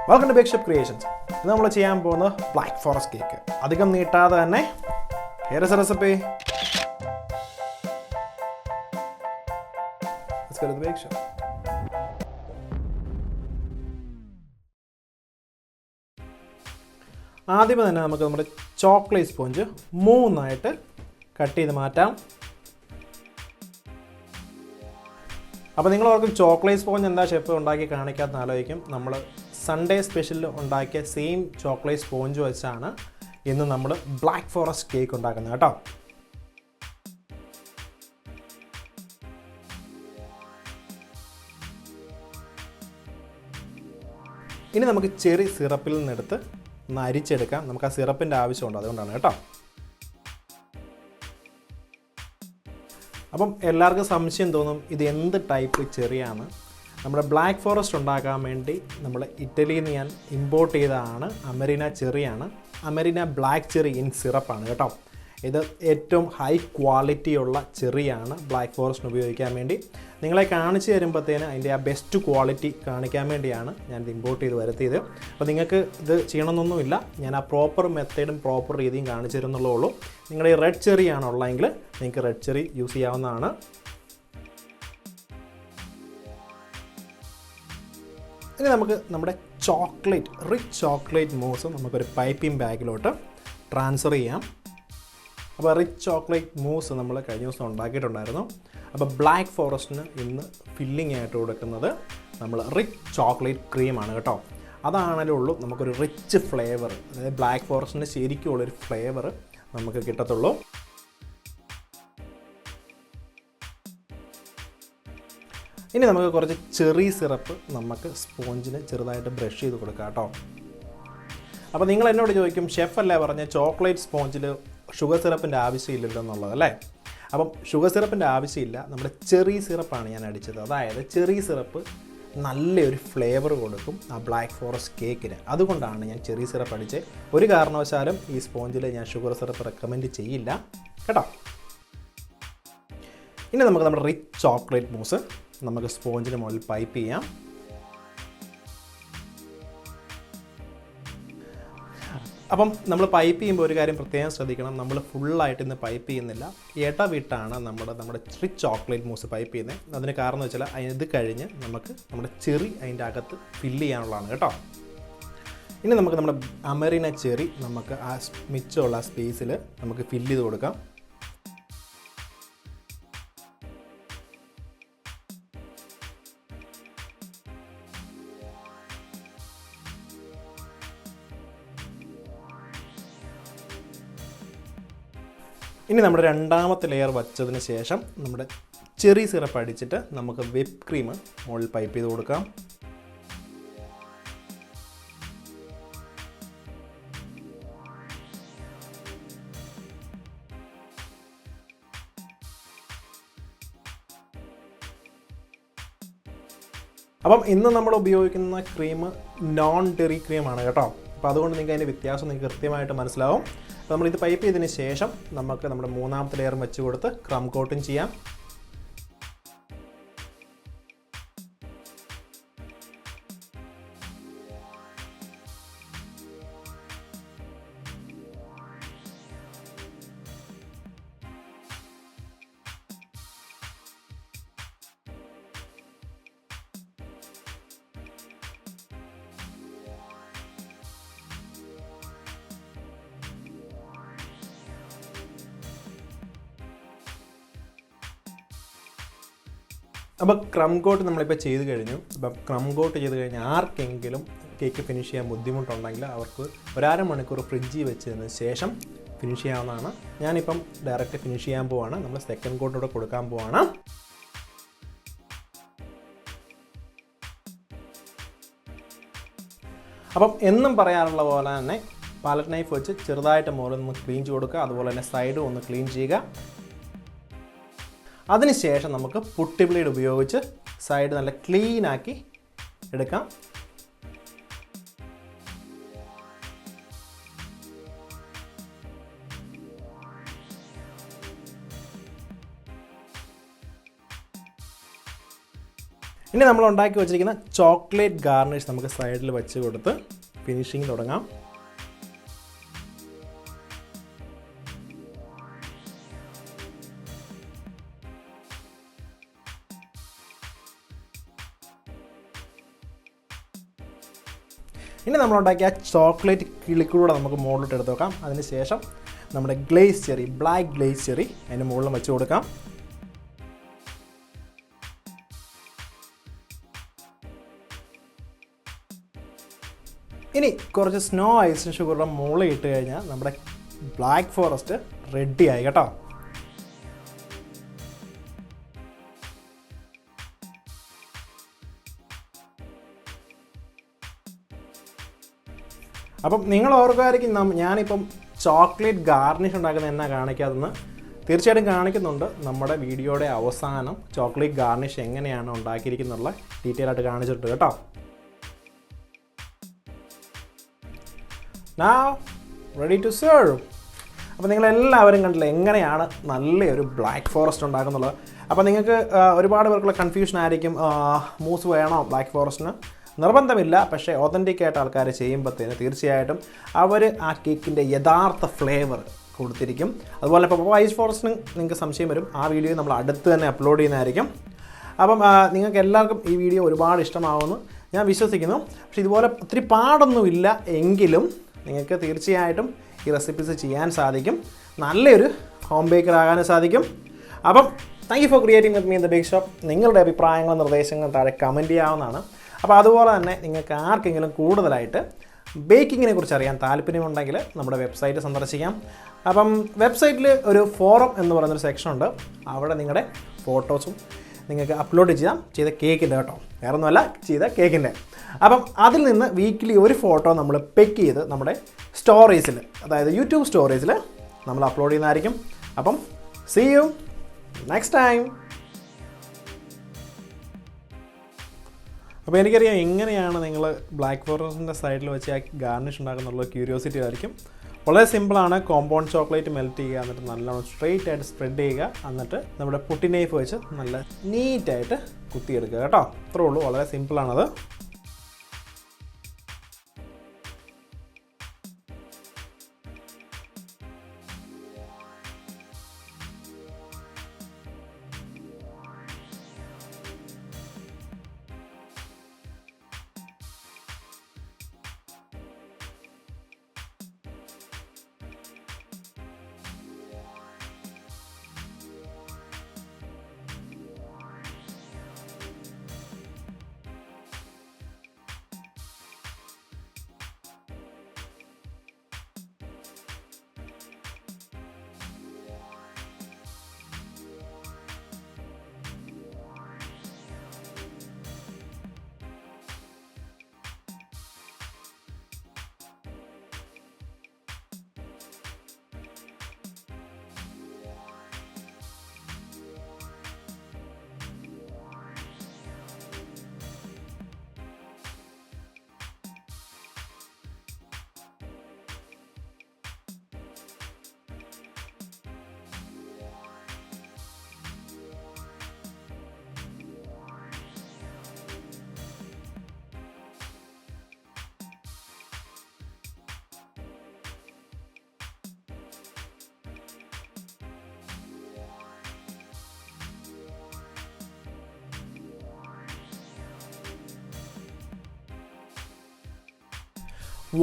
Welcome to Big Ship Creations. We will do black forest cake. Adhikam neettaade thanne. Here is a recipe. Let's go to the bake shop. ആദ്യമേ തന്നെ നമുക്ക് നമ്മുടെ chocolate sponge മൂന്നായിട്ട് cut ചെയ്ത് മാറ്റാം. അപ്പോൾ നിങ്ങൾ ഓർക്കും ചോക്ലേറ്റ് സ്പോഞ്ച് എന്താ ഷെഫ് ഉണ്ടാക്കി കാണിക്കാമെന്ന് ആലോചിക്കും. നമ്മൾ സൺഡേ സ്പെഷ്യലിൽ ഉണ്ടാക്കിയ സെയിം ചോക്ലേറ്റ് സ്പോഞ്ച് വെച്ചാണ് ഇന്ന് നമ്മൾ ബ്ലാക്ക് ഫോറസ്റ്റ് കേക്ക് ഉണ്ടാക്കുന്നത് കേട്ടോ. ഇനി നമുക്ക് ചെറി സിറപ്പിൽ നിന്നെടുത്ത് ഒന്ന് അരിച്ചെടുക്കാം. നമുക്ക് ആ സിറപ്പിൻ്റെ ആവശ്യമുണ്ട്, അതുകൊണ്ടാണ് കേട്ടോ. അപ്പം എല്ലാവർക്കും സംശയം തോന്നും ഇത് എന്ത് ടൈപ്പ് ചെറിയാണ്. നമ്മുടെ ബ്ലാക്ക് ഫോറസ്റ്റ് ഉണ്ടാക്കാൻ വേണ്ടി നമ്മൾ ഇറ്റലിയിൽ നിന്ന് ഞാൻ ഇമ്പോർട്ട് ചെയ്തതാണ് അമരീന ചെറിയാണ്. അമരീന ബ്ലാക്ക് ചെറി ഇൻ സിറപ്പാണ് കേട്ടോ. ഇത് ഏറ്റവും ഹൈ ക്വാളിറ്റിയുള്ള ചെറിയാണ് ബ്ലാക്ക് ഫോറസ്റ്റിന് ഉപയോഗിക്കാൻ വേണ്ടി. നിങ്ങളെ കാണിച്ചു തരുമ്പോഴത്തേന് അതിൻ്റെ ആ ബെസ്റ്റ് ക്വാളിറ്റി കാണിക്കാൻ വേണ്ടിയാണ് ഞാനിത് ഇമ്പോർട്ട് ചെയ്ത് വരുത്തിയത്. അപ്പോൾ നിങ്ങൾക്ക് ഇത് ചെയ്യണമെന്നൊന്നുമില്ല, ഞാൻ ആ പ്രോപ്പർ മെത്തേഡും പ്രോപ്പർ രീതിയും കാണിച്ചു തരുന്നുള്ളൂ. നിങ്ങൾ ഈ റെഡ് ചെറി ആണുള്ളതെങ്കിൽ നിങ്ങൾക്ക് റെഡ് ചെറി യൂസ് ചെയ്യാവുന്നതാണ്. ഇനി നമുക്ക് നമ്മുടെ റിച്ച് ചോക്ലേറ്റ് മൂസ് നമുക്കൊരു പൈപ്പിംഗ് ബാഗിലോട്ട് ട്രാൻസ്ഫർ ചെയ്യാം. അപ്പോൾ റിച്ച് ചോക്ലേറ്റ് മൂസ് നമ്മൾ കഴിഞ്ഞ ദിവസം ഉണ്ടാക്കിയിട്ടുണ്ടായിരുന്നു. അപ്പോൾ ബ്ലാക്ക് ഫോറസ്റ്റിന് ഇന്ന് ഫില്ലിംഗ് ആയിട്ട് കൊടുക്കുന്നത് നമ്മൾ റിച്ച് ചോക്ലേറ്റ് ക്രീമാണ് കേട്ടോ. അതാണല്ലോ ഉള്ളൂ നമുക്കൊരു റിച്ച് ഫ്ലേവർ, അതായത് ബ്ലാക്ക് ഫോറസ്റ്റിന് ശരിക്കും ഉള്ളൊരു ഫ്ലേവർ നമുക്ക് കിട്ടത്തുള്ളൂ. ഇനി നമുക്ക് കുറച്ച് ചെറി സിറപ്പ് നമുക്ക് സ്പോഞ്ചിന് ചെറുതായിട്ട് ബ്രഷ് ചെയ്ത് കൊടുക്കാം കേട്ടോ. അപ്പോൾ നിങ്ങൾ എന്നോട് ചോദിക്കും, ഷെഫല്ലേ പറഞ്ഞ ചോക്ലേറ്റ് സ്പോഞ്ചിൽ ഷുഗർ സിറപ്പിൻ്റെ ആവശ്യമില്ലല്ലോ എന്നുള്ളത് അല്ലേ. അപ്പം ഷുഗർ സിറപ്പിൻ്റെ ആവശ്യമില്ല, നമ്മുടെ ചെറി സിറപ്പാണ് ഞാൻ അടിച്ചത്. അതായത് ചെറി സിറപ്പ് നല്ലൊരു ഫ്ലേവർ കൊടുക്കും ആ ബ്ലാക്ക് ഫോറസ്റ്റ് കേക്കിന്. അതുകൊണ്ടാണ് ഞാൻ ചെറി സിറപ്പ് അടിച്ചത്. ഒരു കാരണവശാലും ഈ സ്പോഞ്ചിൽ ഞാൻ ഷുഗർ സിറപ്പ് റെക്കമെൻഡ് ചെയ്യില്ല കേട്ടോ. ഇനി നമുക്ക് നമ്മുടെ റിച്ച് ചോക്ലേറ്റ് മൂസ് നമുക്ക് സ്പോഞ്ചിന് മുകളിൽ പൈപ്പ് ചെയ്യാം. അപ്പം നമ്മൾ പൈപ്പ് ചെയ്യുമ്പോൾ ഒരു കാര്യം പ്രത്യേകം ശ്രദ്ധിക്കണം, നമ്മൾ ഫുള്ളായിട്ട് ഇന്ന് പൈപ്പ് ചെയ്യുന്നില്ല, ഇടവിട്ടാണ് നമ്മുടെ റിച്ച് ചോക്ലേറ്റ് മൂസ് പൈപ്പ് ചെയ്യുന്നത്. അതിന് കാരണം എന്ന് വെച്ചാൽ ഇത് കഴിഞ്ഞ് നമുക്ക് നമ്മുടെ ചെറി അതിൻ്റെ അകത്ത് ഫില്ല് ചെയ്യാനുള്ളതാണ് കേട്ടോ. ഇനി നമുക്ക് നമ്മുടെ അമരീന ചെറി നമുക്ക് ആ മിച്ചമുള്ള സ്പേസിൽ നമുക്ക് ഫില്ല് ചെയ്ത് കൊടുക്കാം. ഇനി നമ്മുടെ രണ്ടാമത്തെ ലെയർ വച്ചതിന് ശേഷം നമ്മുടെ ചെറി സിറപ്പ് അടിച്ചിട്ട് നമുക്ക് വിപ്പ് ക്രീം മുകളിൽ പൈപ്പ് ചെയ്ത് കൊടുക്കാം. അപ്പം ഇന്ന് നമ്മൾ ഉപയോഗിക്കുന്ന ക്രീം നോൺ ഡെറി ക്രീമാണ് കേട്ടോ. അപ്പോൾ അതുകൊണ്ട് നിങ്ങൾക്ക് അതിൻ്റെ വ്യത്യാസം നിങ്ങൾക്ക് കൃത്യമായിട്ട് മനസ്സിലാവും. അപ്പോൾ നമ്മളിത് പൈപ്പ് ചെയ്തതിന് ശേഷം നമുക്ക് നമ്മുടെ മൂന്നാമത്തെ ലെയർ വെച്ച് കൊടുത്ത് ക്രം കോട്ടിങ് ചെയ്യാം. അപ്പോൾ ക്രം കോട്ട് നമ്മളിപ്പോൾ ചെയ്ത് കഴിഞ്ഞു. അപ്പം ക്രം കോട്ട് ചെയ്ത് കഴിഞ്ഞാൽ ആർക്കെങ്കിലും കേക്ക് ഫിനിഷ് ചെയ്യാൻ ബുദ്ധിമുട്ടുണ്ടെങ്കിൽ അവർക്ക് ഒരര മണിക്കൂർ ഫ്രിഡ്ജിൽ വെച്ചതിന് ശേഷം ഫിനിഷ് ചെയ്യാവുന്നതാണ്. ഞാനിപ്പം ഡയറക്റ്റ് ഫിനിഷ് ചെയ്യാൻ പോവാണ്. നമ്മൾ സെക്കൻഡ് കോട്ടൂടെ കൊടുക്കാൻ പോവാണ്. അപ്പം എന്നും പറയാറുള്ള പോലെ തന്നെ പാലറ്റ് നൈഫ് വെച്ച് ചെറുതായിട്ട് മുകളിൽ നിന്ന് ക്ലീൻ ചെയ്ത് കൊടുക്കുക. അതുപോലെ തന്നെ സൈഡും ഒന്ന് ക്ലീൻ ചെയ്യുക. അതിനുശേഷം നമുക്ക് പുട്ടി ബ്ലേഡ് ഉപയോഗിച്ച് സൈഡ് നല്ല ക്ലീനാക്കി എടുക്കാം. ഇനി നമ്മൾ ഉണ്ടാക്കി വെച്ചിരിക്കുന്ന ചോക്ലേറ്റ് ഗാർണിഷ് നമുക്ക് സൈഡിൽ വെച്ച് കൊടുത്ത് ഫിനിഷിങ് തുടങ്ങാം. ഇനി നമ്മളുണ്ടാക്കിയ ചോക്ലേറ്റ് കിളിക്കൂടെ നമുക്ക് മുകളിലോട്ട് എടുത്ത് വെക്കാം. അതിനുശേഷം നമ്മുടെ glaze cherry, black glaze cherry അതിൻ്റെ മുകളിൽ വെച്ച് കൊടുക്കാം. ഇനി കുറച്ച് സ്നോ ഐസ് ഷുഗറുടെ മുകളിൽ ഇട്ട് കഴിഞ്ഞാൽ നമ്മുടെ ബ്ലാക്ക് ഫോറസ്റ്റ് റെഡിയായി കേട്ടോ. അപ്പം നിങ്ങൾ ഓർക്കുമായിരിക്കും ഞാനിപ്പം ചോക്ലേറ്റ് ഗാർണിഷ് ഉണ്ടാക്കുന്ന എന്നാ കാണിക്കാതെന്ന്. തീർച്ചയായിട്ടും കാണിക്കുന്നുണ്ട്. നമ്മുടെ വീഡിയോയുടെ അവസാനം ചോക്ലേറ്റ് ഗാർണിഷ് എങ്ങനെയാണ് ഉണ്ടാക്കിയിരിക്കുന്നുള്ള ഡീറ്റെയിൽ ആയിട്ട് കാണിച്ചിട്ടുണ്ട് കേട്ടോ. Now ready to serve. അപ്പോൾ നിങ്ങളെല്ലാവരും കണ്ടില്ല എങ്ങനെയാണ് നല്ലൊരു ബ്ലാക്ക് ഫോറസ്റ്റ് ഉണ്ടാക്കുന്നുള്ളത്. അപ്പോൾ നിങ്ങൾക്ക് ഒരുപാട് പേർക്കുള്ള കൺഫ്യൂഷൻ ആയിരിക്കും, മൂസ് വേണോ ബ്ലാക്ക് ഫോറസ്റ്റിന്? നിർബന്ധമില്ല. പക്ഷേ ഒതൻറ്റിക് ആയിട്ട് ആൾക്കാർ ചെയ്യുമ്പോഴത്തേന് തീർച്ചയായിട്ടും അവർ ആ കേക്കിൻ്റെ യഥാർത്ഥ ഫ്ലേവർ കൊടുത്തിരിക്കും. അതുപോലെ ഇപ്പോൾ വൈറ്റ് ഫോറസ്റ്റിന് നിങ്ങൾക്ക് സംശയം വരും, ആ വീഡിയോ നമ്മൾ അടുത്ത് തന്നെ അപ്ലോഡ് ചെയ്യുന്നതായിരിക്കും. അപ്പം നിങ്ങൾക്ക് എല്ലാവർക്കും ഈ വീഡിയോ ഒരുപാട് ഇഷ്ടമാവുമെന്ന് ഞാൻ വിശ്വസിക്കുന്നു. പക്ഷേ ഇതുപോലെ ഒത്തിരി പാടൊന്നുമില്ല എങ്കിലും നിങ്ങൾക്ക് തീർച്ചയായിട്ടും ഈ റെസിപ്പീസ് ചെയ്യാൻ സാധിക്കും. നല്ലൊരു ഹോം ബേക്കർ ആകാനും സാധിക്കും. അപ്പം thank you for creating with me in the bake shop. നിങ്ങളുടെ അഭിപ്രായങ്ങളും നിർദ്ദേശങ്ങളും താഴെ കമൻറ്റ് ചെയ്യാവുന്നതാണ്. അപ്പോൾ അതുപോലെ തന്നെ നിങ്ങൾക്ക് ആർക്കെങ്കിലും കൂടുതലായിട്ട് ബേക്കിങ്ങിനെ കുറിച്ച് അറിയാൻ താല്പര്യമുണ്ടെങ്കിൽ നമ്മുടെ വെബ്സൈറ്റ് സന്ദർശിക്കാം. അപ്പം വെബ്സൈറ്റിൽ ഒരു ഫോറം എന്ന് പറയുന്നൊരു സെക്ഷൻ ഉണ്ട്. അവിടെ നിങ്ങളുടെ ഫോട്ടോസും നിങ്ങൾക്ക് അപ്ലോഡ് ചെയ്യാം, ചെയ്ത കേക്കിൻ്റെ കേട്ടോ, വേറെ ഒന്നുമല്ല, ചെയ്ത കേക്കിൻ്റെ. അപ്പം അതിൽ നിന്ന് വീക്കിലി ഒരു ഫോട്ടോ നമ്മൾ പിക്ക് ചെയ്ത് നമ്മുടെ സ്റ്റോറീസിൽ, അതായത് യൂട്യൂബ് സ്റ്റോറീസിൽ നമ്മൾ അപ്ലോഡ് ചെയ്യുന്നതായിരിക്കും. അപ്പം സീ യു നെക്സ്റ്റ് ടൈം. അപ്പോൾ എനിക്കറിയാം എങ്ങനെയാണ് നിങ്ങൾ ബ്ലാക്ക് ഫോറസ്റ്റിൻ്റെ സൈഡിൽ വെച്ച് ആ ഗാർണിഷ് ഉണ്ടാക്കുന്നുള്ള ക്യൂരിയോസിറ്റി ആയിരിക്കും. വളരെ സിമ്പിളാണ്. കോമ്പൗണ്ട് ചോക്ലേറ്റ് മെൽറ്റ് ചെയ്യുക, എന്നിട്ട് നല്ലോണം സ്ട്രെയിറ്റ് ആയിട്ട് സ്പ്രെഡ് ചെയ്യുക, എന്നിട്ട് നമ്മുടെ പുട്ടി നൈഫ് വെച്ച് നല്ല നീറ്റായിട്ട് കുത്തിയെടുക്കുക കേട്ടോ. അത്രേ ഉള്ളൂ, വളരെ സിമ്പിളാണത്.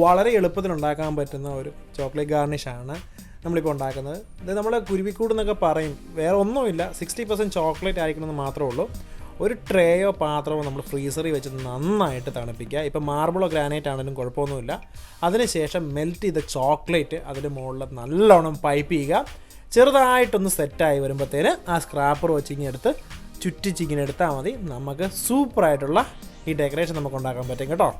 വളരെ എളുപ്പത്തിൽ ഉണ്ടാക്കാൻ പറ്റുന്ന ഒരു ചോക്ലേറ്റ് ഗാർണിഷാണ് നമ്മളിപ്പോൾ ഉണ്ടാക്കുന്നത്. ഇത് നമ്മൾ കുരുവിക്കൂട് എന്നൊക്കെ പറയും, വേറെ ഒന്നുമില്ല. 60% ചോക്ലേറ്റ് ആയിരിക്കണമെന്ന് മാത്രമേ ഉള്ളൂ. ഒരു ട്രേയോ പാത്രമോ നമ്മൾ ഫ്രീസറിൽ വെച്ച് നന്നായിട്ട് തണുപ്പിക്കുക. ഇപ്പോൾ മാർബിളോ ഗ്രാനൈറ്റ് ആണെങ്കിലും കുഴപ്പമൊന്നുമില്ല. അതിനുശേഷം മെൽറ്റ് ചെയ്ത ചോക്ലേറ്റ് അതിൻ്റെ മുകളിൽ നല്ലോണം പൈപ്പ് ചെയ്യുക. ചെറുതായിട്ടൊന്ന് സെറ്റായി വരുമ്പോഴത്തേന് ആ സ്ക്രാപ്പർ വെച്ചിങ്ങനെ എടുത്ത് ചുറ്റിച്ചിങ്ങനെ എടുത്താൽ മതി. നമുക്ക് സൂപ്പറായിട്ടുള്ള ഈ ഡെക്കറേഷൻ നമുക്ക് ഉണ്ടാക്കാൻ പറ്റും കേട്ടോ.